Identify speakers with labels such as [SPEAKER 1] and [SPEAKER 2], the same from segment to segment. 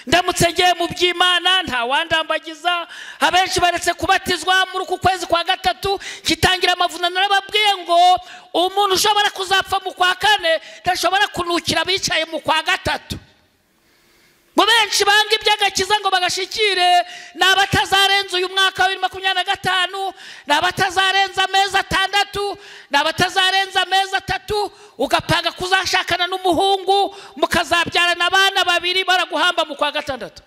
[SPEAKER 1] ndamutse ngiye mu by'Imana nta wandambagiza. Abenshi baretse kubatizwa muri uku kwezi kwa gatatu kitangira amavuna. Narababwiye ngo umuntu ushobora kuzapfa mu kwa kane ntashobora kunukira bicaye mu kwa gatatu. Mu benshi banga iby'agakiza ngo bagashikire n'abatazarenza uyu mwaka wa 2025, n'abatazarenza amezi 6, n'abatazarenza amezi 3, ugapanga kuzashakana n'umuhungu mukazabyarana abana 2 baraguhamba mu kwa gatandatu.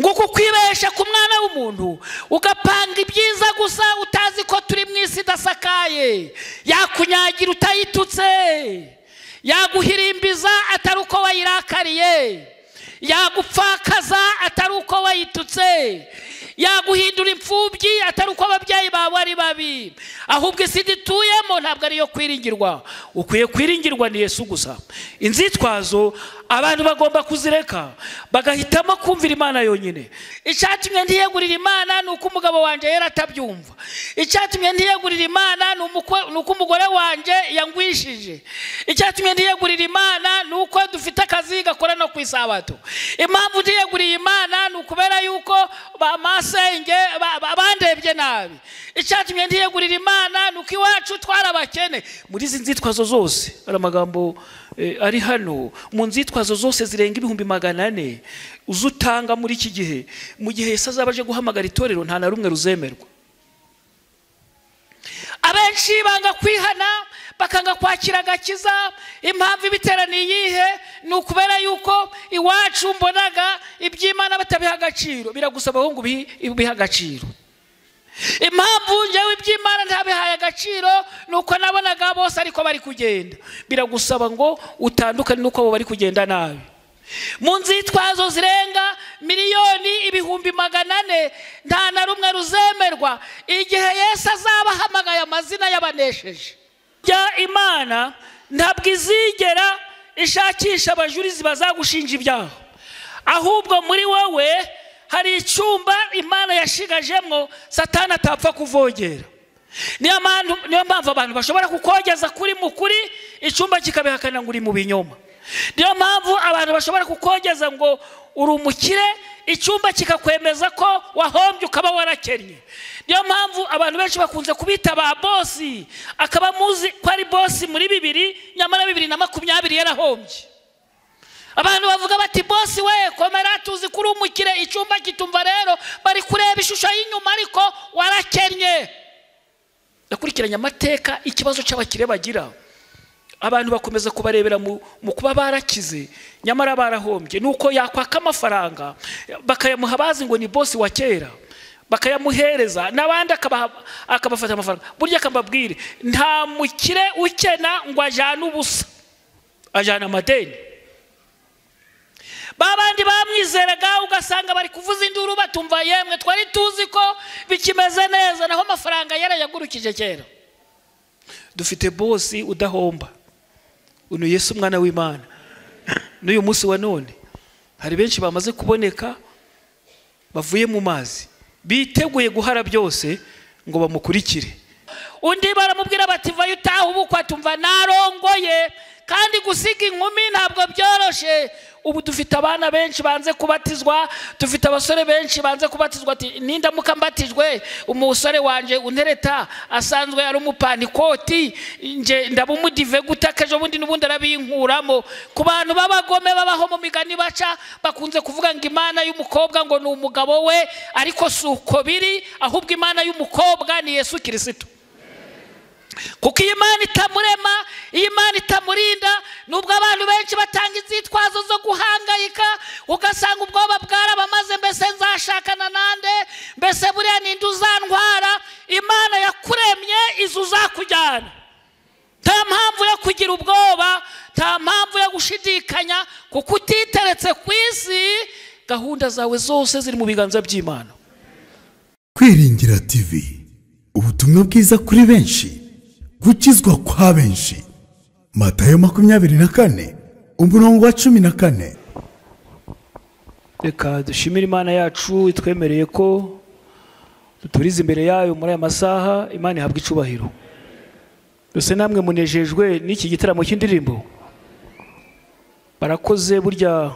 [SPEAKER 1] Nguko kwibesha ku mwana w'umuntu ugapanga ibyiza gusa utazi ko turi mu isi idasakaye, yakunyagira utayitutse, yaguhirimbiza atari uko wayirakariye, yagupfakaza atari uko wayitutse, yaguhindura imfubyi atari uko ababyeyi bawe ari babi. Ahubwo isi dituyemo ntabwo ari yo kwiringirwa. Ukwiye kwiringirwa ni Yesu gusa. Inzitwazo abantu bagomba kuzireka bagahitamo kumvira Imana yonyine. Icyatumye ntiyegurira Imana nuko umugabo wanje yaratabyumva. Icyatumye ntiyegurira Imana nuko umugore wanje yangwishije. Icyatumye ntiyegurira Imana nuko dufite akazi gakora no kwisabato. Impamvu ntiyegurira Imana nukubera yuko bamasenge bandebye nabi. Icyatumye ntiyegurira Imana nuko iwacu twarabakene. Muri izi nzitwazo zose ari amagambo ari hano, mu nzitwazo zose zirenga 400 uzutanga muri iki gihe, mu gihe Yesu azabaje guhamagara itorero nta na rumwe ruzemerwa. Abenshi banga kwihana bakanga kwakira agakiza. Impamvu ibiteraniye yihe nukubera yuko iwacu mbonaga iby'Imana batabiha agaciro. Biragusaba ngo biha agaciro. Impamvu njewe iby'Imana ntabihaye agaciro nuko nabonaga bose ariko bari kugenda. Biragusaba ngo utandukane nuko abo bari kugenda nabi. Mu nzitwazo zirenga miliyoni 400 nta na rumwe ruzemerwa igihe Yesu azabahamagaye amazina y'abanesheje. Ya Imana ntabwo izigera ishakisha abajurizi bazagushinja ibyaha, ahubwo muri wowe hari icyumba Imana yashigajemwo Satani atapfa kuvogera. Niyo mpamvu abantu bashobora kukogeza kuri mukuri, icyumba kikabihakana ngo uri mu binyoma. Niyo mpamvu abantu bashobora kukogeza ngo uri umukire, icyumba kikakwemeza ko wahombye ukaba warakennye. Niyo mpamvu abantu benshi bakunze kubita ba bosi, akaba muzi ko ari bosi muri 2 nyamara 2020 yarahombye. Abantu bavuga bati bosi we komera tuzi kuri umukire, icyumba kitumva rero bari kureba ishusho y'inyuma ariko warakennye. Nakurikiranye amateka ikibazo cy'abakire bagira. Abantu bakomeza kubarebera mu kuba barakize nyamara barahombye. Nuko yakwaka amafaranga bakayamuha bazi ngo ni bosi wa kera, bakayamuhereza n'abandi akabafata amafaranga. Burya akambabwire nta mukire ukena ngo ajana ubusa, ajana amadeni. Babandi bamwizeraga ugasanga bari kuvuza induru batumva yemwe twari tuzi ko bikimeze neza naho amafaranga yarayagurukije kera. Dufite bosi udahomba, uno Yesu mwana w'Imana. N'uyu munsi wa none hari benshi bamaze kuboneka bavuye mu mazi biteguye guhara byose ngo bamukurikire. Undi baramubwira bati vayo utaha ubukwa tumva narongoye kandi gusiga inkumi ntabwo byoroshe. Ubu dufite abana benshi banze kubatizwa, dufite abasore benshi banze kubatizwa. Ati nindamuka mbatijwe umusore wanje untereta asanzwe ari umupanikoti nje ndabumudive gutakaje ubundi nubundi arabinkuramo. Ku bantu babagome babaho mu migani baca bakunze kuvuga ngo Imana y'umukobwa ngo ni umugabo we, ariko suko biri, ahubwo Imana y'umukobwa ni Yesu Kristo. Kuko Imana itamurema, Imana itamurinda. Nubwo abantu benshi batanga inzitwazo zo guhangayika, ugasanga ubwoba bwarabamaze, mbese nzashakana nande, mbese buriya ninde uzantwara. Imana yakuremye izuzakujyana. Nta mpamvu yo kugira ubwoba, nta mpamvu yo gushidikanya, kuko utiteretse ku isi gahunda zawe zose ziri mu biganza by'Imana.
[SPEAKER 2] Kwiringira TV, ubutumwa bwiza kuri benshi, gukizwa kwa benshi. Matayo 24 umurongo wa 14.
[SPEAKER 1] Reka dushimire Imana yacu itwemereye ko tuturize imbere yayo muri aya masaha. Imana ihabwa icubahiro. Duse namwe munejejwe n'iki gitaramo cy'indirimbo. Barakoze burya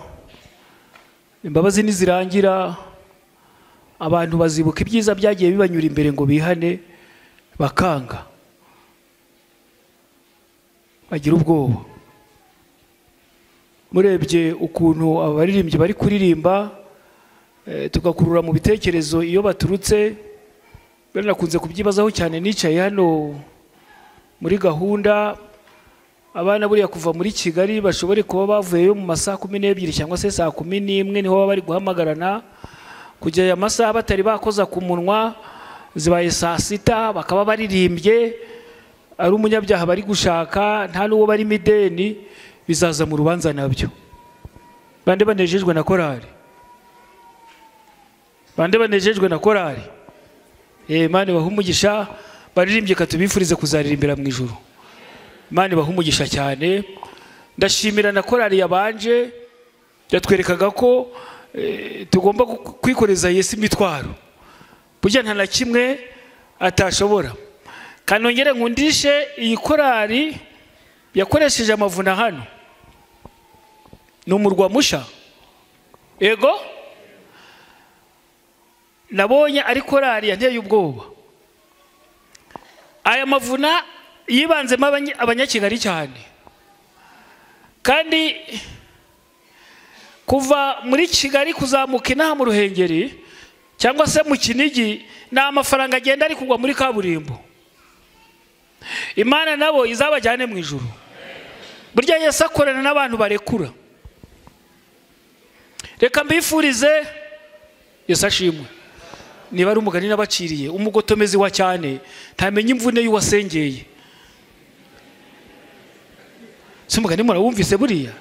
[SPEAKER 1] imbabazi nizirangira abantu bazibuka ibyiza byagiye bibanyura imbere ngo bihane bakanga bagira ubwoba. Murebye ukuntu abaririmbyi bari kuririmba tugakurura mu bitekerezo iyo baturutse, nakunze kubyibazaho cyane nicaye hano muri gahunda. Abana buriya kuva muri Kigali bashobore kuba bavuyeyo mu masaha 12 cyangwa se saa 11 niho baba bari guhamagarana kujya aya masaha batari bakoza ku munwa, zibaye saa 6 bakaba baririmbye ari umunyabyaha bari gushaka, nta n'uwo bari mideni, bizaza mu rubanza nabyo. Bande banejejwe na korali, bande banejejwe na korali. Imana bahumugisha, baririmbye katubifurize kuzaririmbira mu ijuru. Imana bahumugisha cyane. Ndashimira na korali yabanje yatwerekaga ko tugomba kwikoreza Yesu imitwaro burya nta na kimwe atashobora. Kanongere nkundishe iyi korali yakoresheje amavuna hano n'umurwa musha. Ego nabonye ari korali yanteye ubwoba. Aya mavuna yibanzemo abanyakigali cyane, kandi kuva muri Kigali kuzamuka inaha mu Ruhengeri cyangwa se mu Kinigi na amafaranga agenda ari kugwa muri kaburimbo. Imana nabo izabajyane mu ijuru. Burya Yesu akorana n'abantu barekura. Reka mbifurize Yesu ashimwe. Niba ari umugani nabaciriye, umugotomezi wa cyane ntamenye imvune y'uwasengeye. Simugani murawumvise buriya.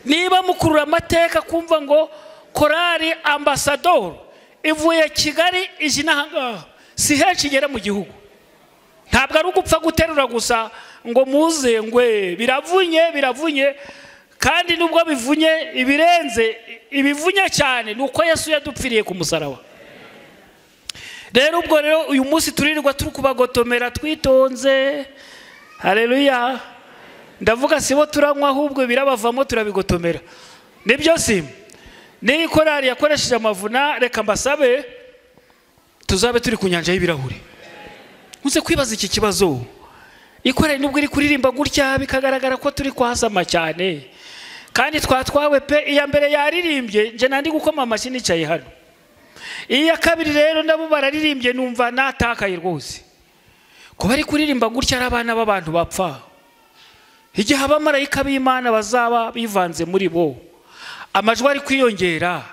[SPEAKER 1] Niba mukurura amateka kumva ngo korali Ambassador ivuye Kigali ijina si henshi igera mu gihugu, ntabwo ari ugupfa guterura gusa ngo muze ngwe biravunye, kandi nubwo bivunye ibivunya cyane nuko Yesu yadupfiriye ku musaraba. Rero ubwo rero uyu munsi turirirwa turi kubagotomera twitonze. Haleluya. Ndavuga sibo turanywa ahubwo birabavamo turabigotomera. Nibyo si ni korali yakoresheje amavuna. Reka mbasabe tuzabe turi ku nyanja y'ibirahuri. Nkuze kwibaza iki kibazo, ikorali nubwo iri kuririmba gutya bikagaragara ko turi kwasama cyane, kandi twatwawe pe. Iya mbere yaririmbye nje nandi gukoma amashyi nicaye hano. Iya kabiri rero ndabo bararirimbye numva natakaye rwose. Ko bari kuririmba gutya ari abana b'abantu bapfa. Igihe abamarayika b'Imana bazaba bivanze muri bo, amajwi ari kwiyongera.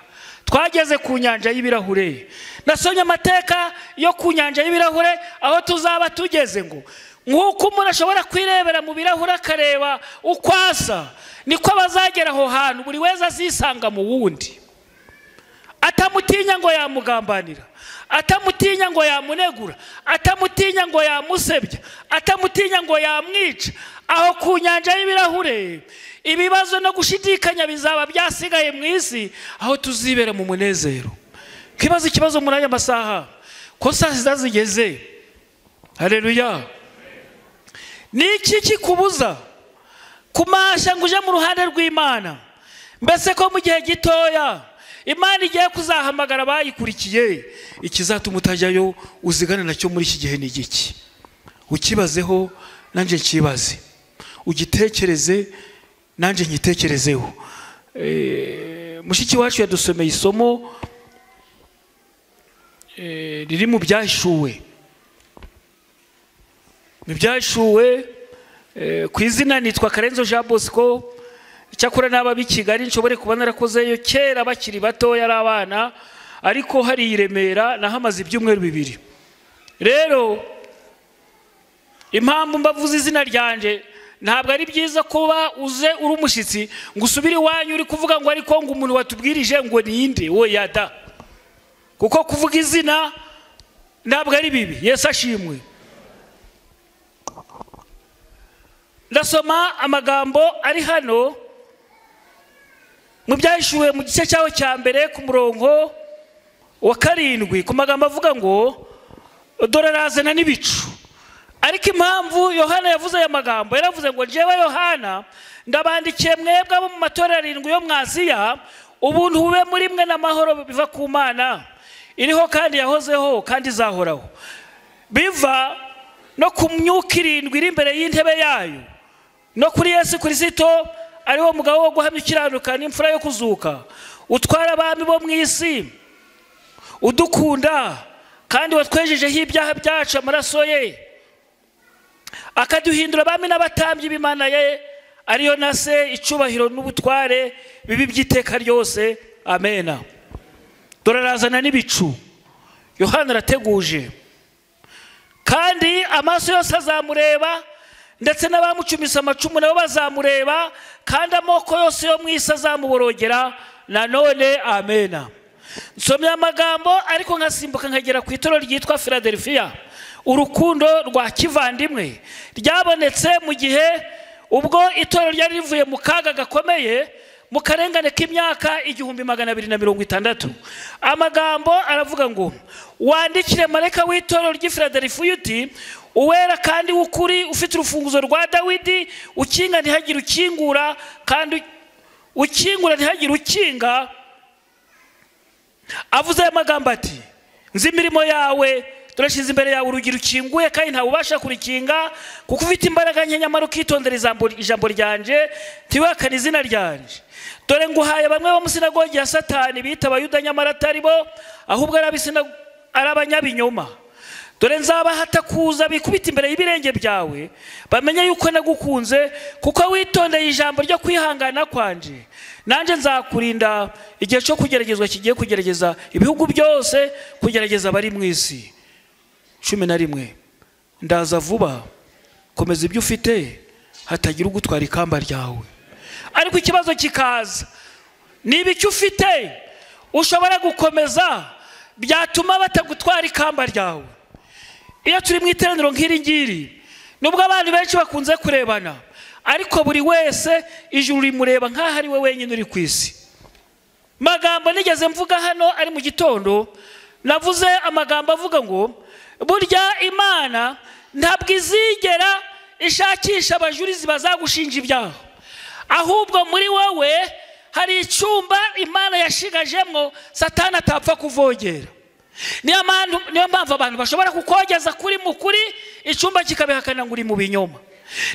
[SPEAKER 1] Twageze ku nyanja y'ibirahure. Nasomye amateka yo ku nyanja y'ibirahure aho tuzaba tugeze ngo nk'uko umuntu ashobora kwirebera mu birahure akareba ukwasa, niko bazagera aho hantu buri wese azisanga mu wundi. Atamutinya ngo yamugambanira, atamutinya ngo yamunegura, atamutinya ngo yamusebya, atamutinya ngo yamwica. Aho ku nyanja y'ibirahure ibibazo no gushidikanya bizaba byasigaye mu isi, aho tuzibera mu munezero. Kibazo ikibazo muri aya masaha ko saa sita zigeze. Haleluya. Niki kikubuza kumasha ngo uje mu ruhande rw'Imana? Mbese ko mu gihe gitoya Imana igiye kuzahamagara bayikurikiye, ikizatuma utajyayo uzigana nacyo muri iki gihe ni igiki? Ukibazeho nanje kibaze, ugitekereze nanje nyitekerezeho. Mushiki wacu yadusomeye isomo riri mu Byahishuwe. Mu Byahishuwe ku izina nitwa Karenzo Jean Bosco. Cyakora naba b'Kigali nshobore kuba narakozeyo kera bakiri bato yari abana, ariko hari Remera nahamaze ibyumweru 2. Rero impamvu mbavuze izina ryanje, ntabwo ari byiza kuba uze uri umushyitsi ngo usubire iwanyu uri kuvuga ngo ariko ngo umuntu watubwirije ngo ninde. Oya da, kuko kuvuga izina ntabwo ari bibi. Yesu ashimwe. Ndasoma amagambo ari hano mu Byahishuwe mu gice cyaho cya mbere ku murongo wa 7, ku magambo avuga ngo dore razana n'ibicu. Ariko impamvu Yohana yavuze aya magambo, yaravuze ngo jewe Yohana ndabandikiye mwebwe abo mu matorero 7 yo mu Aziya, ubuntu bube muri mwe n'amahoro biva ku Mana iriho kandi yahozeho kandi izahoraho, biva no ku myuka irindwi iri imbere y'intebe yayo, no kuri Yesu Kristo ariho mugabo wo guhamya ikiranuka n'imfura yo kuzuka, utwara abami bo mu isi, udukunda kandi watwejejeho ibyaha byacu amaraso ye, akaduhindura abami n'abatambyi b'Imana ye, ariyo na se icubahiro n'ubutware bibi by'iteka ryose. Amena. Dore arazana n'ibicu, Yohana arateguje, kandi amaso yose azamureba, ndetse n'abamucumise amacumu nabo bazamureba, kandi amoko yose yo mu isi azamuborogera nanone. Amena. Nsomye amagambo ariko nkasimbuka nkagera ku itorero ryitwa Philadelphia. Urukundo rwa kivandimwe ryabonetse mu gihe ubwo itorero ryari rivuye mu kaga gakomeye, mu karengane k'imyaka 1260. Amagambo aravuga ngo, wandikire marayika w'itorero ry'i Philadelphia uti, uwera kandi w'ukuri, ufite urufunguzo rwa Dawidi, ukinga ntihagire ukingura, kandi ukingura ntihagire ukinga. Avuze aya magambo ati, nzi imirimo yawe, turashize imbere yawe urugi rukinguye kandi nta ubasha kurikinga, kuko ufite imbaraga nke nyamara ukitondera ijambo ryanje, ntiwihakane izina ryanje. Dore nguhaye bamwe bo mu sinagogi ya Satani bita Abayuda nyamara atari bo, ahubwo ari abanyabinyoma. Dore nzabahata kuza bikubita imbere y'ibirenge byawe, bamenye yuko nagukunze, kuko witondeye ijambo ryo kwihangana kwanje. Nanje nzakurinda igihe cyo kugeragezwa kigiye kugerageza ibihugu byose, kugerageza abari mu isi. 11. Ndaza vuba, komeza ibyo ufite, hatagira ugutwara ikamba ryawe. Ariko ikibazo kikaza, niba icyo ufite ushobora gukomeza byatuma batagutwara ikamba ryawe. Iyo turi mu iteraniro nk'iri ngiri, nubwo abantu benshi bakunze kurebana, ariko buri wese ijuru rimureba nk'aho ari we wenyine uri ku isi. Magambo nigeze mvuga hano ari mu gitondo, navuze amagambo avuga ngo, burya Imana ntabwo izigera ishakisha abajurizi bazagushinja ibyaha, ahubwo muri wowe hari icyumba Imana yashigajemwo Satani atapfa kuvogera. Niyo mpamvu abantu bashobora kukogeza kuri mukuri, icyumba kikabihakana ngo uri mu binyoma.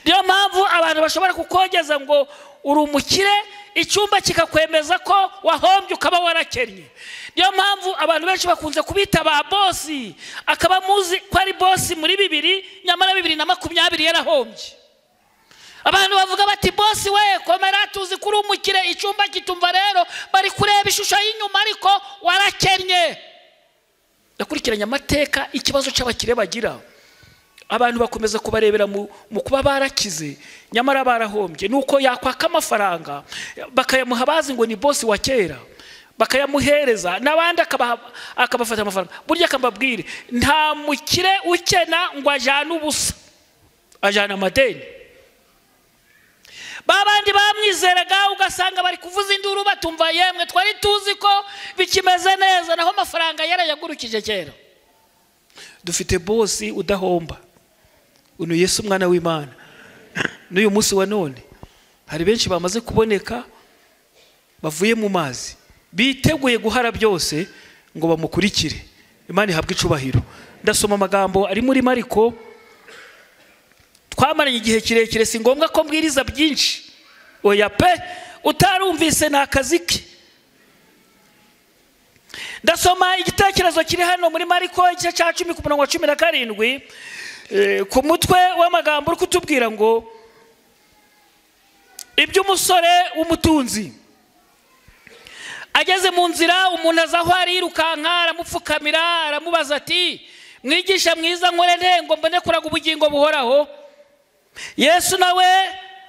[SPEAKER 1] Niyo mpamvu abantu bashobora kukogeza ngo uri umukire, icyumba kikakwemeza ko wahombye ukaba warakennye. Niyo mpamvu abantu benshi bakunze kubita ba bosi, akaba muzi ko ari bosi muri 2, nyamara 2020 yarahombye. Abantu bavuga bati bosi we komera tuzi kuri umukire, icyumba kitumva rero bari kureba ishusho y'inyuma ariko warakennye. Nakurikiranye amateka ikibazo cy'abakire bagira, abantu bakomeza kubarebera mu kuba barakize nyamara barahombye. Nuko yakwaka amafaranga bakayamuha bazi ngo ni bosi wa kera, bakayamuhereza n'abandi akabafata amafaranga. Burya akambabwire, nta mukire ukena ngo ajana ubusa, ajana amadeni. Babandi bamwizeraga ugasanga bari kuvuza induru batumva, yemwe twari tuzi ko bikimeze neza, naho amafaranga yarayagurukije kera. Dufite bosi udahomba, uno Yesu umwana w'Imana. N'uyu munsi wa none hari benshi bamaze kuboneka bavuye mu mazi, biteguye guhara byose ngo bamukurikire. Imana ihabwe icubahiro. Ndasoma amagambo ari muri Mariko, twamaranye igihe kirekire, si ngombwa ko mbwiriza byinshi. Oya pe, utarumvise n'akazi ke. Ndasoma igitekerezo kiri hano muri Mariko igice cya 10:17, ku mutwe w'amagambo uri kutubwira ngo, iby'umusore w'umutunzi. Ageze mu nzira, umuntu aza aho ari yirukanka, aramupfukamira, aramubaza ati, mwigisha mwiza, nkore nte ngo mbone kuraga ubugingo buhoraho? Yesu nawe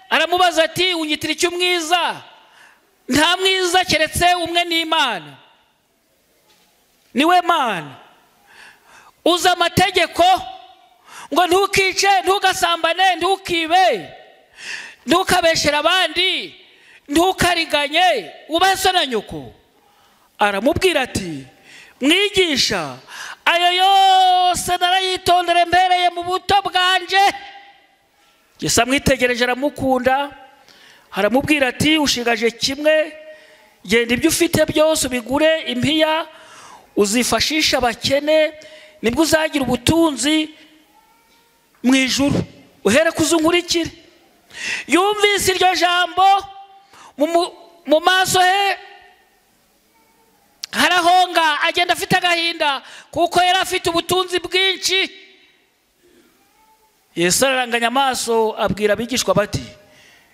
[SPEAKER 1] aramubaza ati, unyitira icyo mwiza? Nta mwiza keretse umwe n'Imana, niwe Mana. Uza amategeko ngo ntukice, ntugasambane, ntukibe, ntukabeshera abandi, ntukariganye, ubahe so na nyoko. Aramubwira ati, mwigisha, ayo yose narayitondere mbereye mu buto bwanje. Yesu amwitegereje aramukunda, aramubwira ati, ushigaje kimwe, genda ibyo ufite byose ubigure impiya uzifashisha abakene, nibwo uzagira ubutunzi mu ijuru, uhere kuzunkurikire. Yumvise iryo jambo mu maso he harahonga, agenda afite agahinda kuko yari afite ubutunzi bwinshi. Yesu araranganya amaso abwira abigishwa bati,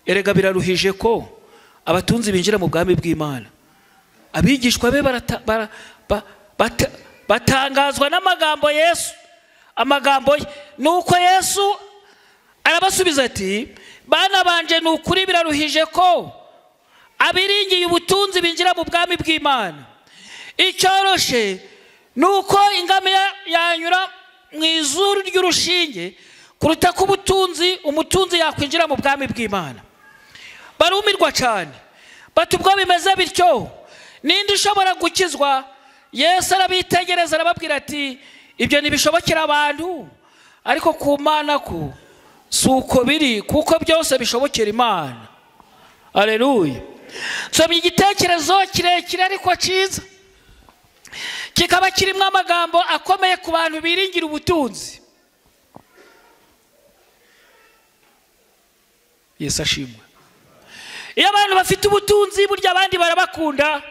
[SPEAKER 1] erega biraruhije ko abatunzi binjira mu bwami bw'Imana. Abigishwa be batangazwa n'amagambo Yesu, amagambo ye. Nuko Yesu arabasubiza ati, bana banje ni ukuri biraruhije ko abiringiye ubutunzi binjira mu bwami bw'Imana. Icyoroshe nuko ingamiya yanyura mu izuru ry'urushinge kuruta ko umutunzi yakwinjira mu bwami bw'Imana. Barumirwa cyane bati, ubwo bimeze bityo ninde ushobora gukizwa? Yesu arabitegereza arababwira ati, ibyo ntibishobokera abantu, ariko ku Mana ko si uko biri, kuko byose bishobokera Imana. Aleluya. Nsomye igitekerezo kirekire ariko cyiza, kikaba kirimo amagambo akomeye ku bantu biringira ubutunzi. Yesu ashimwe. Iyo abantu bafite ubutunzi burya abandi barabakunda.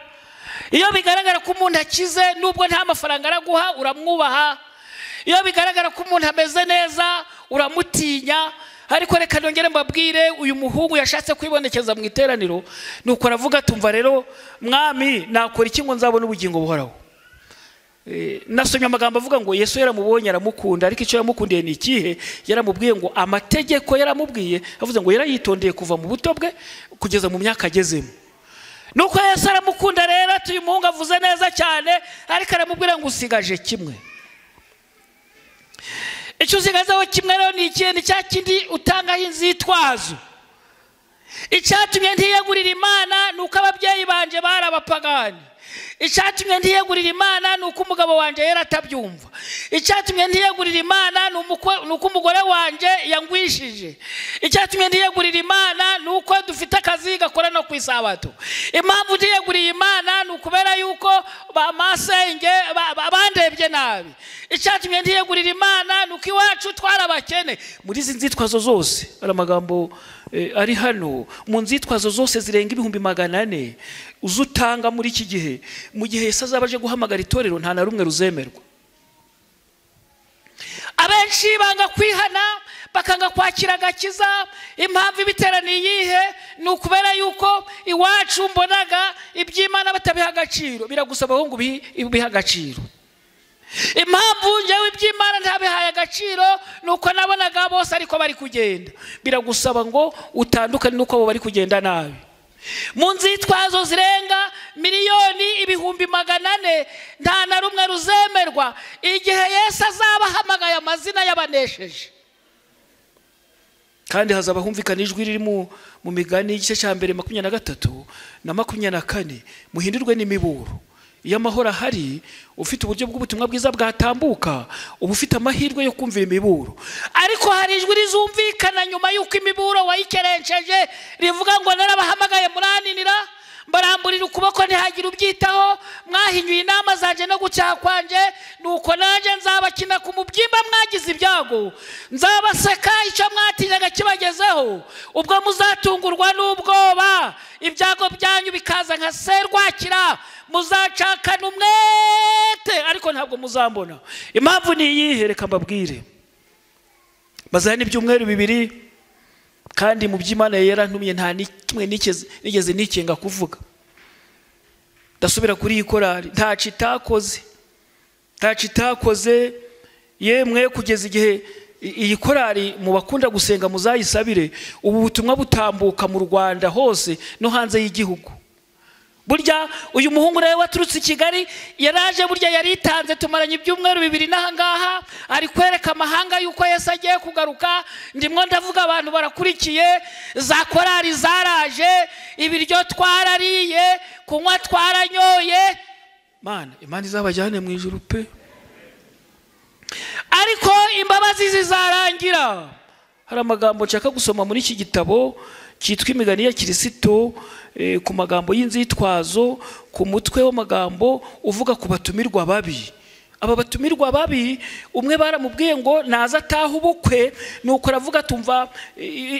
[SPEAKER 1] Iyo bigaragara ko umuntu akize nubwo nta mafaranga araguha uramwubaha. Iyo bigaragara ko umuntu ameze neza uramutinya. Ariko reka nongere mbabwire, uyu muhungu yashatse kwibonekeza mu iteraniro, nuko aravuga tumva rero mwami nakora iki ngo nzabone ubugingo buhoraho. Nasomye amagambo avuga ngo Yesu yaramubonye aramukunda, ariko icyo yamukundiye ni ikihe? Yaramubwiye ngo amategeko yaramubwiye, avuze ngo yarayitondeye kuva mu buto bwe kugeza mu myaka agezemo. Nuko Yesu aramukunda rero, uyu muhungu avuze neza cyane, ariko aramubwira ngo usigaje kimwe. Icyo usigazeho kimwe rero ni ikintu cya kindi utangaho inzitwazo. Icyatumye ntiyegurira Imana nuko ababyeyi banje bari abapagani. Icyatumye ntiyegurira Imana nuko umugabo wanje yari atabyumva. Icyatumye ntiyegurira Imana nuko umugore wanje yangwishije. Icyatumye ntiyegurira Imana nuko dufite akazi gakora no ku isabato. Impamvu ntiyeguriye Imana nukubera yuko bamasenge bandebye nabi. Icyatumye ntiyegurira Imana nuko iwacu twarabakene. Muri izi nzitwazo zose ari amagambo ari hano, mu nzitwazo zose zirenga 400 uzutanga muri iki gihe, mu gihe Yesu azabaje guhamagara itorero nta na rumwe ruzemerwa. Abenshi banga kwihana, bakanga kwakira agakiza. Impamvu ibiteraniye iyihe? Ni ukubera yuko iwacu mbonaga iby'Imana batabiha agaciro. Biragusaba ngo ubihe agaciro. Impamvu njyewe iby'Imana ntabihaye agaciro nuko nabonaga bose ariko bari kugenda. Biragusaba ngo utandukane nuko abo bari kugenda nabi. Mu nzitwazo zirenga 1,400,000 nta na rumwe ruzemerwa igihe Yesu azabahamagaye amazina y'abanesheje. Kandi hazaba humvikana ijwi riri mu Migani igice cya mbere 23 na 24, muhindurwe n'imiburo. Iyo amahoro ahari, ufite uburyo bw'ubutumwa bwiza bwatambuka, uba ufite amahirwe yo kumvira imiburo. Ariko hari ijwi rizumvikana nyuma y'uko imiburo wayikerenceje rivuga ngo narabahamagaye murananira, mbaramburira ukuboko ntihagire ubyitaho, mwahinyuye inama zanje no gucyaha kwanje, nuko nanje nzabakina ku mubyimba mwagize ibyago, nzabaseka icyo mwatinyaga kibagezeho, ubwo muzatungurwa n'ubwoba, ibyago byanyu bikaza nka serwakira, muzacakana umwete ariko ntabwo muzambona. Impamvu ni iyihe? Reka mbabwire. Bazana ibyumweru 2 kandi mu by'Imana yarantumye nta nikimwe nigeze nikenga kuvuga. Ndasubira kuri iyi korari, ntaci itakoze yemwe kugeza igihe iyi korari mu bakunda gusenga muzayisabire, ubu butumwa butambuka mu Rwanda hose no hanze y'igihugu. Burya uyu muhungu rero waturutse i Kigali yaraje, burya yaritanze, tumaranye ibyumweru 2 nahangaha, ari kwereka amahanga yuko Yesu agiye kugaruka. Ndimwo ndavuga abantu barakurikiye, za korari zaraje, ibiryo twarariye, kunywa twaranyoye. Imana izabajyane mu ijuru pe. Ariko imbabazi zizarangira. Hari amagambo nshaka gusoma muri iki gitabo cyitwa imigani ya Kirisito, ku magambo y'inzitwazo, ku mutwe w'amagambo uvuga ku batumirwa babi. Aba batumirwa babi, umwe baramubwiye ngo naza ataha ubukwe, nuko aravuga tumva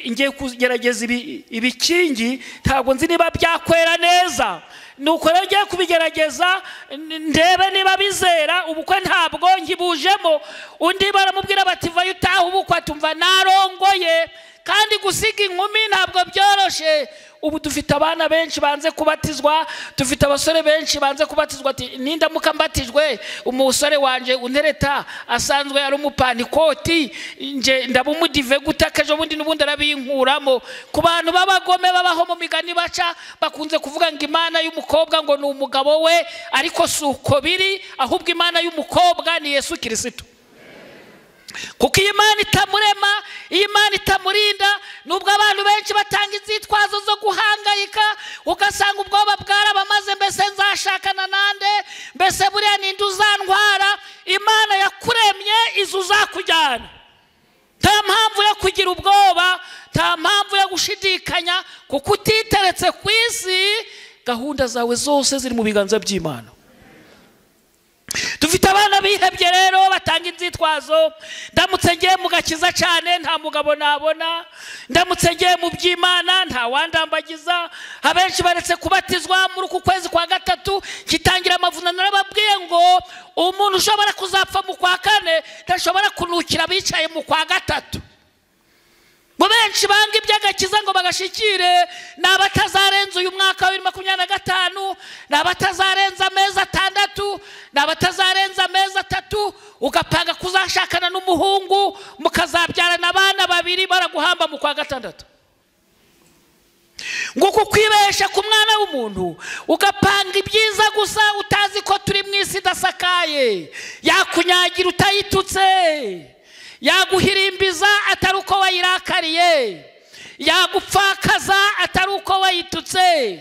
[SPEAKER 1] ngiye kugerageza ibikingi, ntabwo nzi niba byakwera neza, nuko ngiye kubigerageza ndebe niba bizera, ubukwe ntabwo nkibujemo. Undi baramubwira bati vayo utaha ubukwe, tumva narongoye, kandi gusiga inkumi ntabwo byoroshe. Ubu dufite abana benshi banze kubatizwa, dufite abasore benshi banze kubatizwa. Ati nindamuka mbatijwe umusore wanje untereta asanzwe ari umupanikoti, nje ndabumudive gutakaje ubundi n'ubundi arabinkuramo. Ku bantu babagome babaho mu migani baca, bakunze kuvuga ngo imana y'umukobwa ngo ni umugabo we, ariko suko biri, ahubwo imana y'umukobwa ni Yesu Kirisito. Kuko Imana itamurema, Imana itamurinda, nubwo abantu benshi batanga inzitwazo zo guhangayika, ugasanga ubwoba bwarabamaze, mbese nzashakana nande, mbese buriya ninde uzantwara. Imana yakuremye izo uzakujyana, nta mpamvu yo kugira ubwoba, nta mpamvu yo gushidikanya, kuko utiteretse ku isi, gahunda zawe zose ziri mu biganza by'Imana. Dufite abana bihebye rero batanga inzitwazo, ndamutse ngiye mu gakiza cyane nta mugabo nabona, ndamutse ngiye mu by'Imana nta wandambagiza. Abenshi baretse kubatizwa muri uku kwezi kwa gatatu kitangira amavunano. Narababwiye ngo umuntu ushobora kuzapfa mu kwa kane ntashobora kunukira bicaye mu kwa gatatu. Mu benshi banga iby'agakiza ngo bagashikire, n'abatazarenza uyu mwaka wa 2025, n'abatazarenza amezi 6, n'abatazarenza amezi 3, ugapanga kuzashakana n'umuhungu mukazabyarana abana 2 baraguhamba mu kwa gatandatu. Ngo kukwibesha ku mwana w'umuntu, ugapanga ibyiza gusa utazi ko turi mu isi idasakaye, yakunyagira utayitutse, yaguhirimbiza atari uko wayirakariye, yagupfakaza atari uko wayitutse,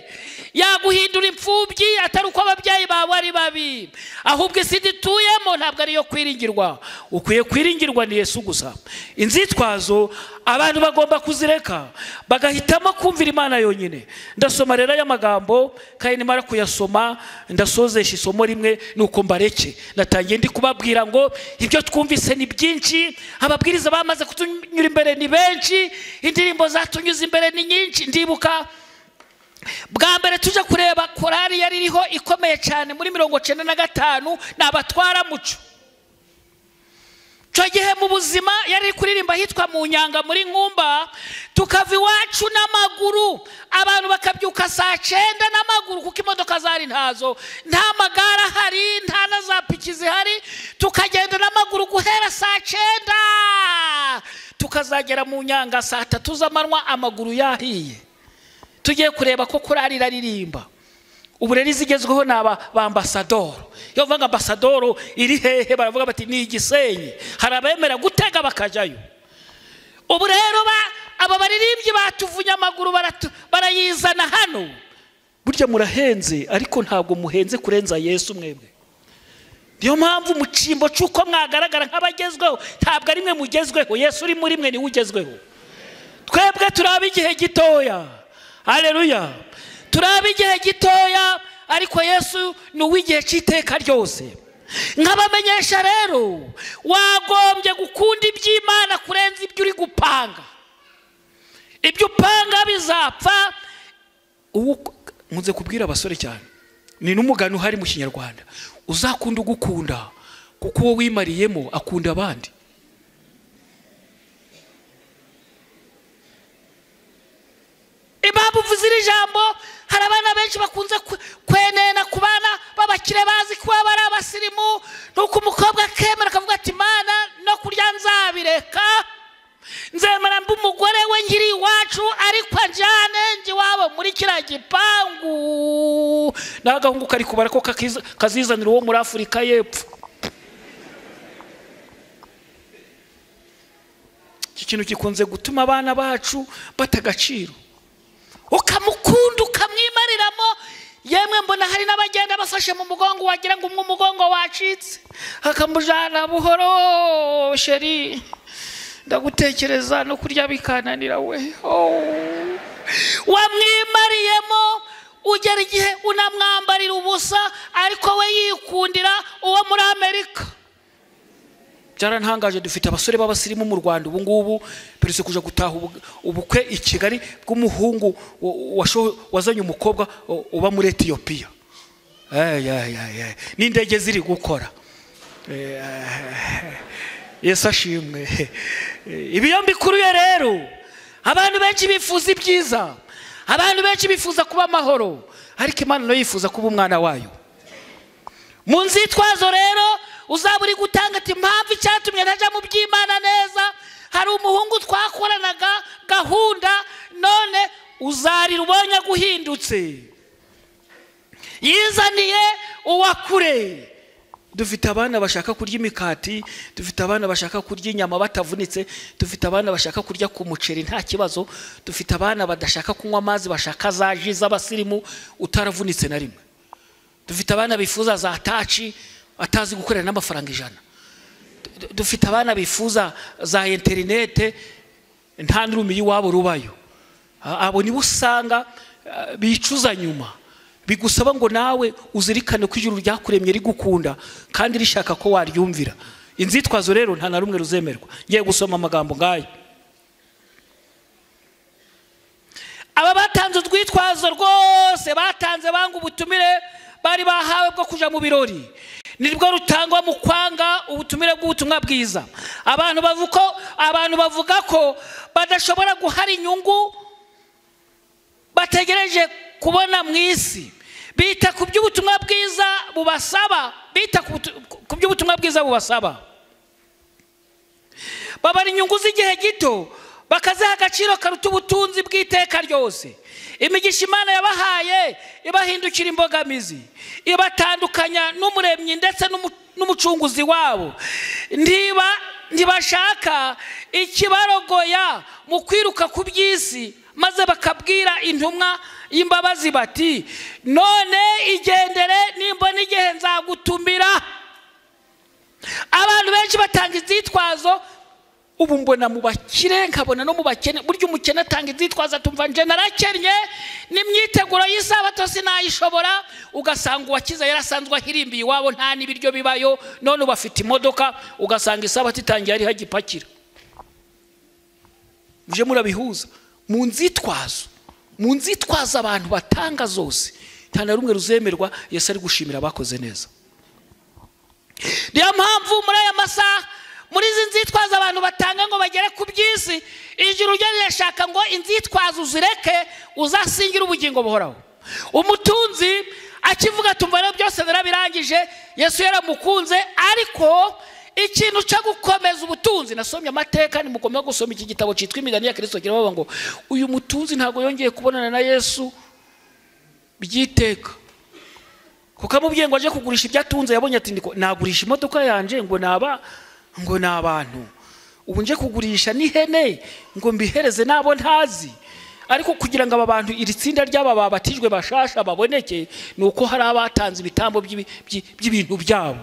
[SPEAKER 1] yaguhindura imfubyi atari uko ababyeyi bawe ari babi. Ahubwo isi dituyemo ntabwo ari yo kwiringirwa, ukwiye kwiringirwa ni Yesu gusa. Inzitwazo abantu bagomba kuzireka, bagahitamo kumvira Imana yonyine. Ndasoma rero aya magambo, kandi nimara kuyasoma ndasozesha isomo rimwe, nuko mbareke. Natangiye ndi kubabwira ngo ibyo twumvise ni byinshi, ababwiriza bamaze kutunyura imbere ni benshi, indirimbo zatunyuze imbere ni nyinshi. Ndibuka bwa mbere tuje kureba korari yari iriho ikomeye cyane muri 95, n'abatwara muco. Cyo gihe mu buzima yari kuririmba hitwa mu Nyanga muri Nkumba, tukava iwacu n'amaguru, abantu bakabyuka saa 9 n'amaguru, kuko imodoka zari ntazo, nta magara hari, nta na za piki zihari, tukagenda n'amaguru guhera saa 9 tukazagera mu Nyanga saa 3 z'amanywa amaguru yahiye. Tugiye kureba ko korari iraririmba. Ubu rero izigezweho n'aba ambasadoro. Iyo bavuga ambasadoro iri hehe, baravuga bati ni Gisenyi, hari abemera gutega bakajayo. Ubu rero aba baririmbyi batuvunya amaguru barayizana hano. Burya murahenze, ariko ntabwo muhenze kurenza Yesu mwebwe. Niyo mpamvu mu cyimbo cyuko mwagaragara nk'abagezweho, ntabwo ari mwe mugezweho, Yesu uri muri mwe ni ugezweho. Twebwe turaba igihe gitoya. Haleluya. Turaba igihe gitoya, ariko Yesu ni uw'igihe cy'iteka ryose. Nkabamenyesha rero, wagombye gukunda iby'Imana kurenza ibyo uri gupanga. Ibyo upanga bizapfa. Nkunze kubwira abasore cyane, ni n'umugani uhari mu Kinyarwanda, uzakunda ugukunda, kuko uwo wimariyemo akunda abandi. Impamvu vuze iri jambo, hari abana benshi bakunze kwenena ku bana babakire bazi kuba bari abasirimu, nuko umukobwa akemera akavuga ati Mana no kurya nzabireka, nzemera mba umugore we nkiri iwacu, ariko anjane nje wabo muri kiriya gipangu. N'agahungu kari kubara ko kazizanira uwo muri Afurika y'Epfo. Iki kintu gikunze gutuma abana bacu batagaciro. Ukamukunda ukamwimariramo, yemwe mbona hari n'abagenda bafashe mu mugongo, wagira ngo umugongo wacitse, akamujana buhoro, sheri ndagutekereza no kurya bikananira we. wamwimariyemo ugera igihe unamwambarira ubusa ariko we yikundira uwo muri Amerika. Byarantangaje, dufite abasore b'abasirimu mu Rwanda ubu ngubu perese kuja gutaha ubukwe i Kigali bw'umuhungu wazanye umukobwa uba muri Ethiopia. N'indege ziri gukora. Yesu ashimwe. Ibiyo mbikuruye rero, abantu benshi bifuza ibyiza, abantu benshi bifuza kuba amahoro, ariko Imana no yifuza kuba umwana wayo. Mu nzitwazo rero uzaba uri gutanga ati impamvu icyatumye ntajya mu by'Imana neza, hari umuhungu twakoranaga gahunda none uzarira ubonye guhindutse, yizaniye uwakure. Dufite abana bashaka kurya imikati, dufite abana bashaka kurya inyama batavunitse, dufite abana bashaka kurya ku muceri nta kibazo, dufite abana badashaka kunywa amazi bashaka za ji z'abasirimu utaravunitse na rimwe, dufite abana bifuza za taci atazi gukorera n'amafaranga 100, dufite abana bifuza za interinete nta n'urumuri wabo rubayo. Abo nibo usanga bicuza nyuma, bigusaba ngo nawe uzirikane ko ijuru ryakuremye rigukunda kandi rishaka ko waryumvira. Inzitwazo rero nta na rumwe ruzemerwa. Ngiye gusoma amagambo ngayo. Aba batanze udwitwazo rwose batanze banga ubutumire bari bahawe bwo kuja mu birori, nibwo rutangwa mu kwanga ubutumire bw'ubutumwa bwiza. Abantu bavuga ko badashobora guhara inyungu bategereje kubona mu isi, bita ku by'ubutumwa bwiza bubasaba, ku by'ubutumwa bwiza bubasaba, babara inyungu z'igihe gito bakaziha agaciro karuta ubutunzi bw'iteka ryose. Imigisha Imana yabahaye ibahindukira imbogamizi, ibatandukanya n'umuremyi ndetse n'umucunguzi wabo. Ntibashaka ikibarogoya mu kwiruka ku by'isi, maze bakabwira intumwa y'imbabazi bati none igendere nimbona igihe nzagutumira. Abantu benshi batanga inzitwazo, ubu mbona mu bakire nkabona no mu bakene. Buryo umukene atanga inzitwazo atumva nje narakennye n'imyiteguro y'isabato sinayishobora, ugasanga uwakiza yarasanzwe ahirimbiye iwabo nta n'ibiryo bibayo, none bafite imodoka ugasanga isabato itangiye ari hagipakira. Muje murabihuza mu nzitwazo abantu batanga zose nta na rumwe ruzemerwa. Yesu ari gushimira abakoze neza. Niyo mpamvu muri aya masaha muri izi nzitwazo abantu batanga ngo bagere ku by'isi, ijuru ryo rirashaka ngo inzitwazo uzireke uzasingira ubugingo buhoraho. Umutunzi akivuga tumva rero byose narabirangije, Yesu yaramukunze, ariko ikintu cyo gukomeza ubutunzi, nasomye amateka, nimugomba gusoma iki gitabo cyitwa Imigani ya Kristo, kiravuga ngo uyu mutunzi ntago yongeye kubonana na Yesu byiteka, kuko amubwiye ngo aje kugurisha ibyatunze, yabonye ati nagurisha imodoka yanje ngo n'abantu, ubu nje kugurisha n'ihene ngo mbihereze nabo ntazi. Ariko kugira ngo aba bantu iri tsinda ry'aba babatijwe bashasha baboneke, nuko hari abatanze ibitambo by'ibintu byabo.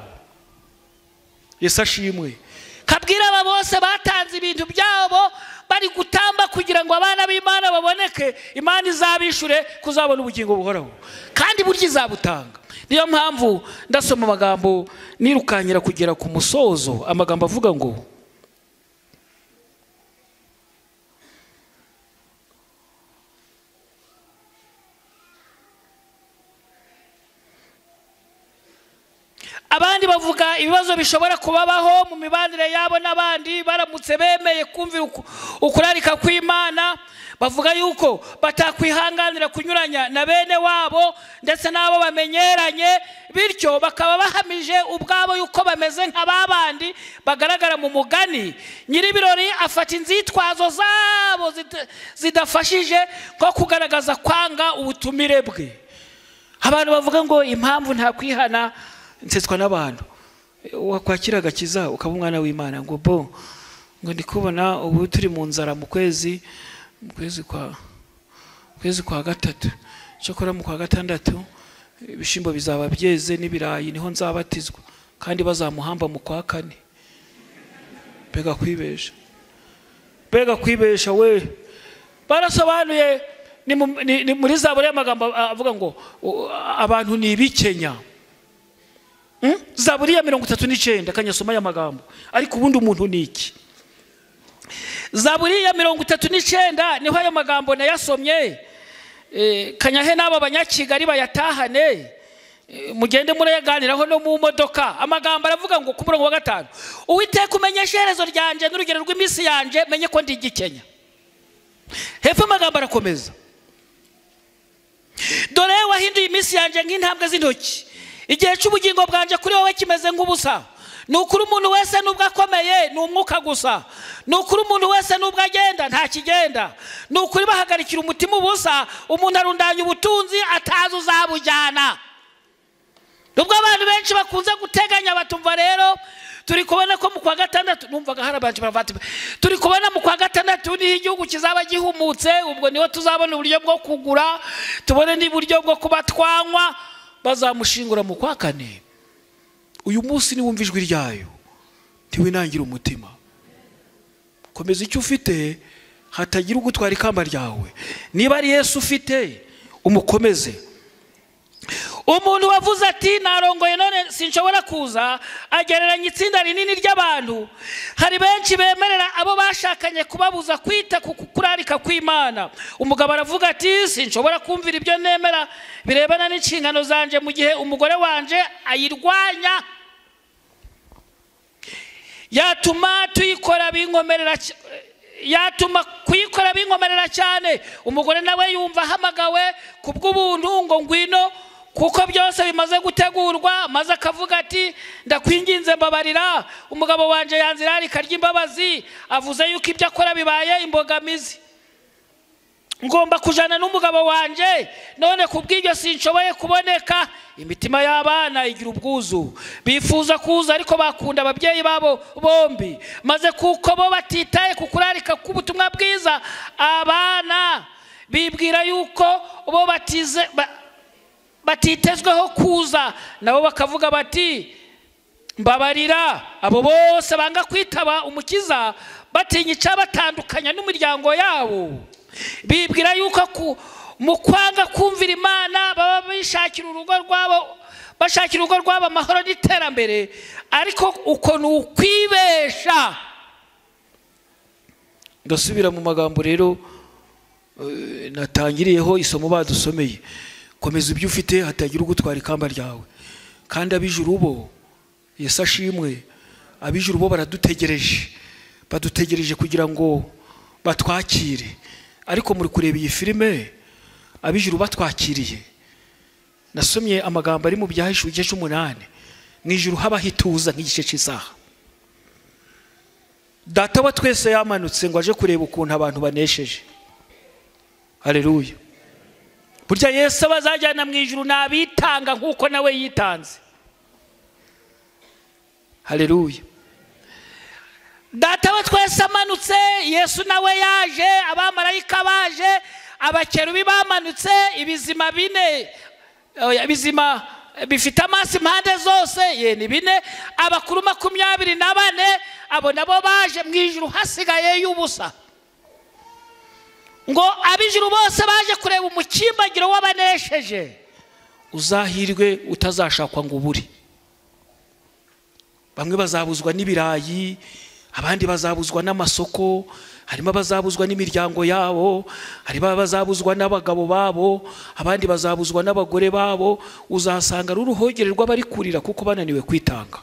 [SPEAKER 1] Yesu ashimwe. Kabwira aba bose batanze ibintu byabo bari gutamba kugira ngo abana b'Imana baboneke, Imana izabishure kuzabona ubugingo buhoraho kandi buryo izabutanga. Niyo mpamvu ndasoma amagambo nirukanyira kugera ku musozo, amagambo avuga ngo abandi bavuga ibibazo bishobora kubabaho mu mibanire yabo n'abandi baramutse bemeye kumvira ukurarika kw'Imana. Bavuga yuko batakwihanganira kunyuranya na bene wabo ndetse n'abo bamenyeranye, bityo bakaba bahamije ubwabo yuko bameze nk'ababandi bagaragara mu mugani. Nyiribirori afata inzitwazo zabo zidafashije ko kugaragaza kwanga ubutumire bwe. Abantu bavuga ngo impamvu nta kwihana nsetswa n'abantu, wakwakira agakiza ukaba umwana w'Imana ngo ngo ndikubona ubu turi mu nzara mu kwezi kwa gatatu, cyokora mu kwa gatandatu ibishimbo bizaba byeze n'ibirayi niho nzabatizwa, kandi bazamuhamba mu kwa kane. Bega kwibesha we. Barasobanuye ni muri Zaburi y'amagambo avuga ngo abantu ni ibikenya. Zaburi ya 39 kanyasoma y'amagambo, ariko ubundi umuntu ni iki? Zaburi ya 39 niho ayo magambo nayasomye. Kanyahe n'aba banyakigali bayatahane, mugende murayaganiraho no mu modoka. Amagambo aravuga ngo ku murongo wa 5, Uwiteka umenyeshe iherezo ryanje n'urugero rw'imisi yanje, menye ko ndi igikenya. Hepfo amagambo arakomeza, dore wahinduye imisi yanje nk'intambwe z'intoki, igihe cy'ubugingo bwanje kuri wowe kimeze nk'ubusa. Nukuri umuntu wese nubwo akomeye ni umwuka gusa, nukuri umuntu wese nubwo agenda nta kigenda, nukuri bahagarikira umutima ubusa, umuntu arundanya ubutunzi atazi uzabujyana. Nubwo abantu benshi bakunze guteganya batumva, rero turi kubona ko mu kwa 6 numvaga hari abantu bavati, turi kubona mu kwa 6 niho igihugu kizaba gihumutse, ubwo niho tuzabona uburyo bwo kugura, tubone n'uburyo bwo kubatwanywa, bazamushingura mu kwa 4. Uyu munsi ni wumva ijwi ryayo, ntiwinangira umutima, komeza icyo ufite, hatagira ugutwara ikamba ryawe. Niba ari Yesu ufite, umukomeze. Umuntu wavuze ati narongoye none sinshobora kuza, agereranya itsinda rinini ry'abantu. Hari benshi bemerera abo bashakanye kubabuza kwita ku kurarika kw'Imana. Umugabo aravuga ati sinshobora kumvira ibyo nemera birebana n'inshingano zanje mu gihe umugore wanje ayirwanya. Yatuma kuyikora binkomerera cyane. Umugore nawe yumva ahamagawe kubw'ubuntu ngo ngwino, kuko byose bimaze gutegurwa, maze akavuga ati ndakwinginze mbabarira, umugabo wanje yanzira arika ry'imbabazi, avuze yuko ibyo akora bibaye imbogamizi. Ngomba kujana n'umugabo wanje, none kubw'ibyo sinshoboye kuboneka. Imitima y'abana igira ubwuzu, bifuza kuza ariko bakunda ababyeyi babo bombi, maze kuko bo batitaye ku kurarika k'ubutumwa bwiza, abana bibwira yuko bo batitezweho kuza, nabo bakavuga bati mbabarira. Abo bose banga kwitaba umukiza batinya icyabatandukanya n'umuryango yabo, bibwira yuko mu kwanga kumvira Imana baba bashakira urugo rwabo amahoro n'iterambere, ariko uko ni ukwibesha. Ndasubira mu magambo rero natangiriyeho isomo badusomeye, komeza ibyo ufite, hatagira ugutwara ikamba ryawe. Kandi abijuru bo, Yesu ashimwe, abijuru bo badutegereje kugira ngo batwakire. Ariko muri kureba iyi filime, abijuru batwakiriye. Nasomye amagambo ari mu Byahishuwe 8, mu ijuru haba hituza nk'igice cy'isaha. Data wa twese yamanutse ngo aje kureba ukuntu abantu banesheje. Haleluya. Burya Yesu abazajyana mu ijuru nabitanga nk'uko nawe yitanze. Haleluya. Data wa twese amanutse, Yesu nawe yaje, abamarayika baje, abakerubi bamanutse, ibizima 4, ibizima bifite amaso impande zose ni 4, abakuru 24 abo nabo baje mu ijuru hasigaye y'ubusa. Ngo abijuru bose baje kureba umukimbagiro w'abanesheje. Uzahirwe utazashakwa ngo uburi. Bamwe bazabuzwa n'ibirayi, abandi bazabuzwa n'amasoko, harimo abazabuzwa n'imiryango yabo, harimo abazabuzwa n'abagabo babo, abandi bazabuzwa n'abagore babo. Uzasanga ruruhogere rw'abari kurira kuko bananiwe kwitanga.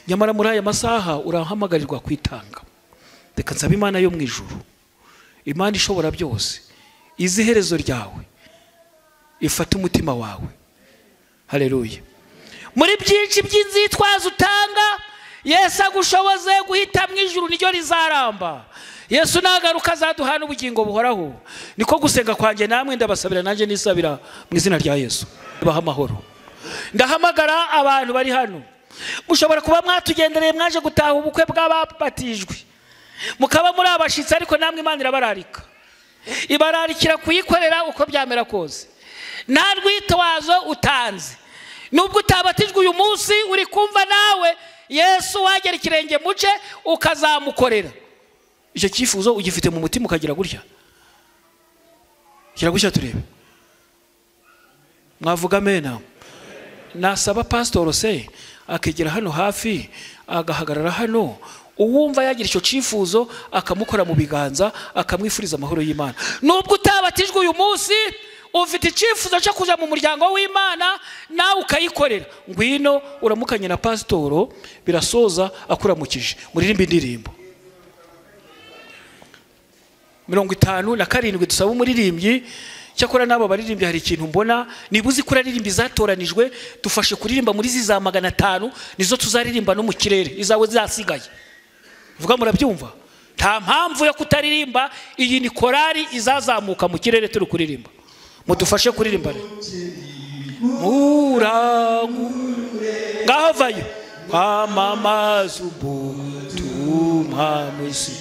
[SPEAKER 1] Nyamara muri aya masaha urahamagarirwa kwitanga. Reka nsabe Imana yo mu ijuru, Imana ishobora byose, izi herezo ryawe, ifate umutima wawe. Haleluya. Muri byinshi by'inzitwazo utanga, Yesu agushoboze guhita mu ijuru niryo rizaramba. Yesu nagaruka azaduhana ubugingo buhoraho. Niko gusenga kwanjye namwe ndabasabira nanjye nisabira mu izina rya Yesu. Baha amahoro. Ndahamagara abantu bari hano, mushobora kuba mwatugendereye mwaje gutaha ubukwe bw'ababatijwe, mukaba muri abashitsi, ariko namwe Imana irabararika, ibararikira kuyikorera uko byamera kose. Nta rwitwazo utanze. Nubwo utabatijwe uyu munsi, uri kumva nawe Yesu wagera ikirenge muce ukazamukorera. Icyo cyifuzo ugifite mu mutima ukagira gutya, kiragusha turebe mwavuga amena nasaba pastor se akegera hano hafi agahagarara hano uwumva yagira icyo cifuzo akamukora mu biganza akamwifuriza amahoro y'Imana nubwo utabatijwe uyu munsi ufite icifuzo cyo kuja mu muryango w'Imana nawe ukayikorera ngwino uramukanye na pastor birasoza akuramukije muririmba indirimbo 57 dusaba umuririmbyi cyakora nabo baririmbye hari ikintu mbona nibuzi kuraririmba zatoranijwe dufashe kuririmba muri ziza 500 nizo tuzaririmba no mu kirere izawe zasigaye vuga murabyumva nta mpamvu yo kutaririmba iyi ni korari izazamuka mu kirere turi kuririmba mudufashe kuririmba murangu ngaho vayo kwamamaza ubutumwa mwisi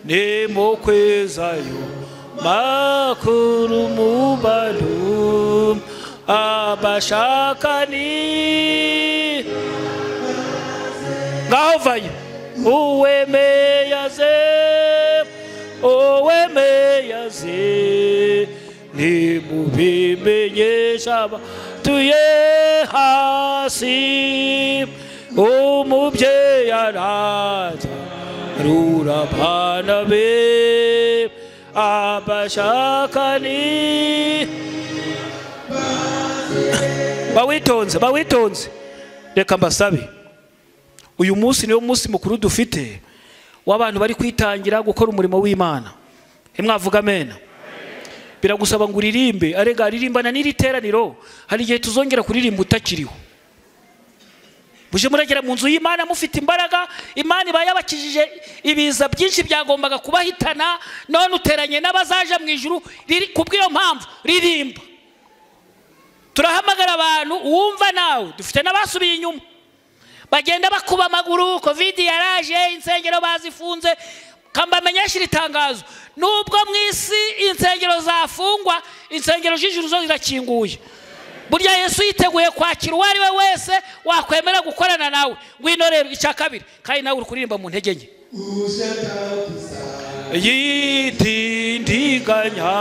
[SPEAKER 1] nemo kwezayo makuru mubantu abashakani ngaho vayo uwemeyaze ni mubimenyesha tuye hasi umubyeyi araza rurabana be abashakani bawitonze reka mbasabe uyu munsi niwo munsi mukuru dufite w'abantu bari kwitangira gukora umurimo w'Imana mwavuga amena biragusaba ngo uririmbe arega aririmbana n'iriteraniro hari igihe tuzongera kuririmba utakiriho buje muragera mu nzu y'Imana mufite imbaraga Imana bayabakijije ibiza byinshi byagombaga kubahitana none uteranye n'abazaje mu ijuru kubwiyo mpamvu ririmba turahamagara abantu uwumva nawe dufite n'abasubiye inyuma bagenda bakuba amaguru covid yaraje insengero bazifunze kambamenyesha itangazo nubwo mwisi insengero zafungwa insengero z'ijuru zo zirakinguye burya Yesu yiteguye kwakira uwari we wese wakwemera gukorana nawe ngwino rero icya kabiri kandi nawe uri kuririmba mu ntege nke yitindiganya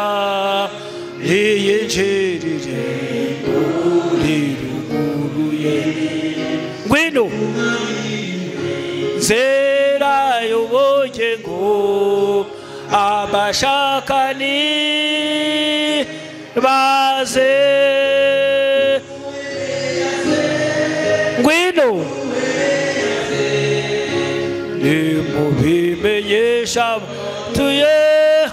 [SPEAKER 1] yinjirije uriruguruye ngwino zera y'ubugingo abashakani baze ngwino nimubimenyesha tuye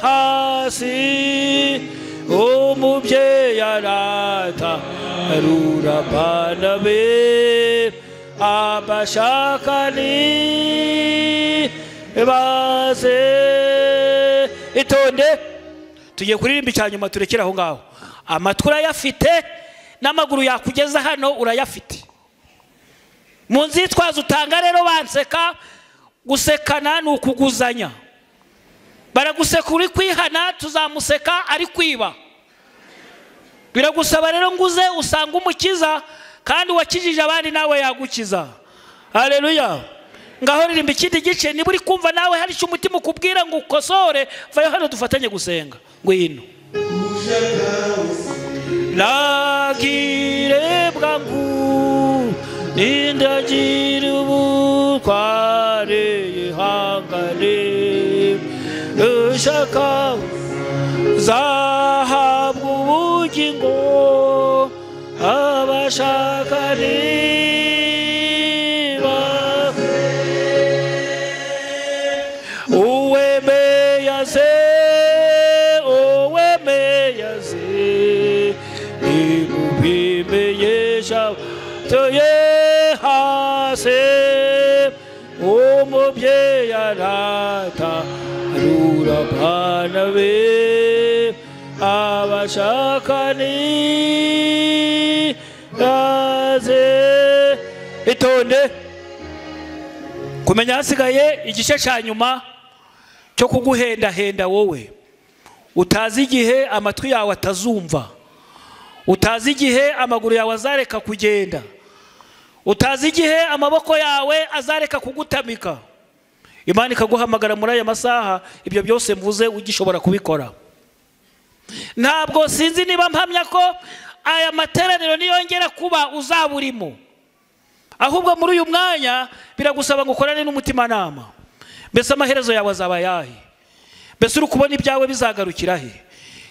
[SPEAKER 1] hasi umubyeyi arata rurabana be abashakani baze itonde tugiye kuririmba icyanyuma turekera aho ngaho amatwi urayafite n'amaguru yakugeza hano urayafite mu nzitwazo utanga rero banseka gusekana ni ukuguzanya baraguseka uri kwihana tuzamuseka ari kwiba biragusaba rero nguze usanga umukiza kandi wakijije abandi nawe yagukiza haleluya ngaho ririmba ikindi gice niba uri kumva nawe hari icyo umutima ukubwira ngo ukosore vayo hano dufatanye gusenga ngwino nagire bwangu nindagira ubutware ihangane ushaka zahabwa ubugingo abashakani tuye hase umubyeyi arata rurabana be abashakani baze itonde kumenya hasigaye igice cya nyuma cyo kuguhendahenda wowe utazi igihe amatwi yawe atazumva utazi igihe amaguru yawe azareka kugenda utazi igihe amaboko yawe azareka kugutamika Imana ikaguhamagara muri aya masaha ibyo byose mvuze ugishobora kubikora ntabwo sinzi niba mpamya ko aya materaniro niyongera kuba uzaba urimo, ahubwo muri uyu mwanya biragusaba ngo ukorane n'umutimanama. Mbese amaherezo yawe azaba yahe? Mbese uri kubona ibyawe bizagarukira he?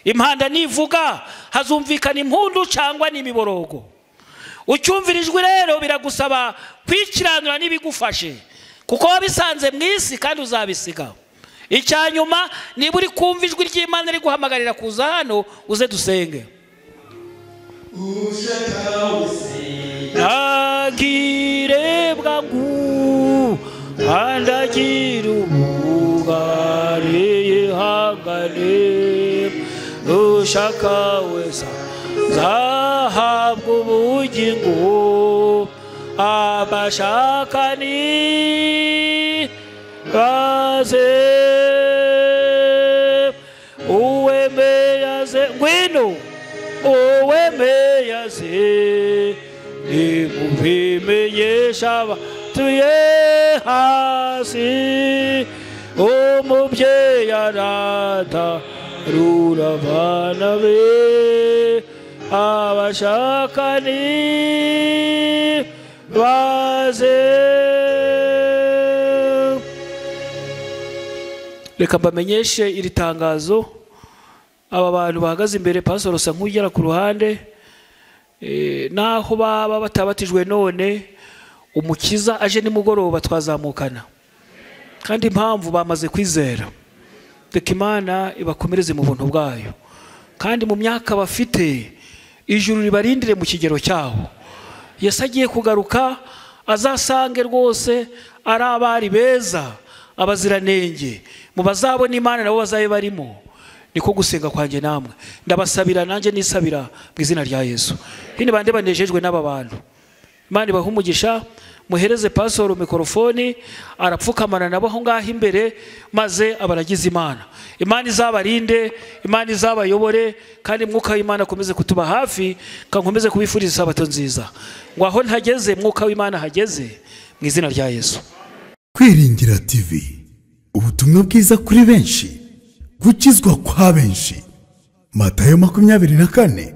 [SPEAKER 1] Impanda nivuga hazumvikana impundu cyangwa n'imiborogo. Ucyumvira ijwi rero biragusaba kwikiranura n'ibigufashe, kuko wabisanze mu isi kandi uzabisiga. Icyanyuma, niba uri kumva ijwi ry'Imana riguhamagarira kuza hano, uze dusenge. Nagire bwangu andagira umugare hangane, ushaka wese zahabwa ubugingo, abashaka ni baze uwemeyaze ngwino uwemeyaze nimubimenyesha abatuye hasi, umubyeyi aratarura abana be, abashaka ni baze. Reka mbamenyeshe iri tangazo. Aba bantu bahagaze imbere, Pastor usa nk'ugera ku ruhande, naho baba batabatijwe none umukiza aje nimugoroba twazamukana, kandi impamvu bamaze kwizera. Reka Imana ibakomereze mu buntu bwayo, kandi mu myaka bafite ijuru ribarindire mu kigero cyaho. Yesu agiye kugaruka azasange rwose ari abari beza, abaziranenge, mu bazabona Imana nabo bazabe barimo. Niko gusenga kwanjye namwe ndabasabira, nanjye nisabira mu izina rya Yesu. Hini bande banejejwe n'aba bantu, Imana ibahe umugisha. Muhereze Pastor mikrofoni, arapfukamana nabo aho ngaho imbere, maze abaragize Imana. Imana izabarinde, Imana izabayobore, kandi mwuka w'Imana akomeze kutuba hafi, kankomeze kubifuriza isabato nziza. Ngo aho ntageze mwuka w'Imana hageze, mu izina rya Yesu.
[SPEAKER 2] Kwiringira TV, ubutumwa bwiza kuri benshi, gukizwa kwa benshi. Matayo 24:14.